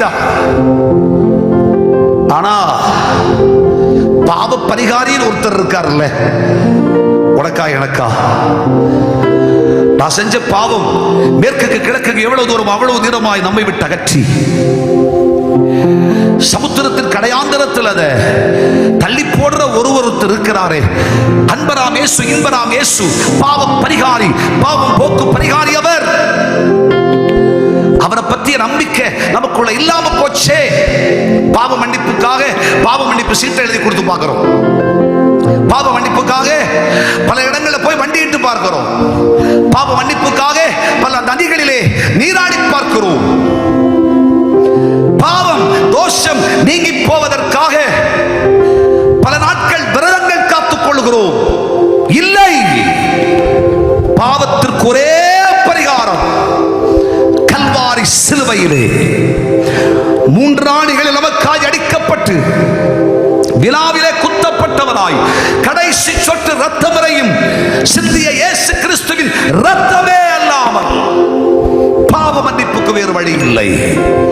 உண்மைதான். ஆனா பாவ பரிகாரின்னு ஒருத்தர் இருக்கார்ல, உனக்கா எனக்கா? நான் செஞ்ச பாவம் மேற்குக்கு கிழக்குக்கு எவ்வளவு தூரம் அவ்வளவு தூரமாய் நம்மை விட்டு அகற்றி சமுத்திரத்தின் கடையாந்தரத்தில் அதை தள்ளி போடுற ஒருத்தர் இருக்கிறாரே, அன்பராம் இயேசு, இன்பராம் இயேசு, பாவம் பரிகாரி, பாவம் போக்கு பரிகாரி அவர். அவரை பற்றிய நம்பிக்கை நமக்குள்ள இல்லாம போச்சே. பாவ மன்னிப்புக்காக பாவ மன்னிப்பு சீட்டை எழுதி கொடுத்து பார்க்கிறோம். பாவ மன்னிப்புக்காக பல இடங்களில் போய் வண்டியிட்டு பார்க்கிறோம். பாவ மன்னிப்புக்காக பல நதிகளிலே நீராடி பார்க்கிறோம். பாவம் தோஷம் நீங்கி போவதற்காக பல நாட்கள் விரதங்கள் காத்துக் கொள்கிறோம். இல்லை, பாவத்திற்கு ஒரே பரிகாரம் கல்வாரி சிலுவையிலே 3 ஆணிகளில் நமக்காய் அடிக்கப்பட்டு விலாவிலே குத்தப்பட்டவராய் கடைசி சொட்டு ரத்தம் வரையும் சிந்திய இயேசு கிறிஸ்துவின் ரத்தமே அல்லாமல் பாவ மன்னிப்புக்கு வேறு வழி இல்லை.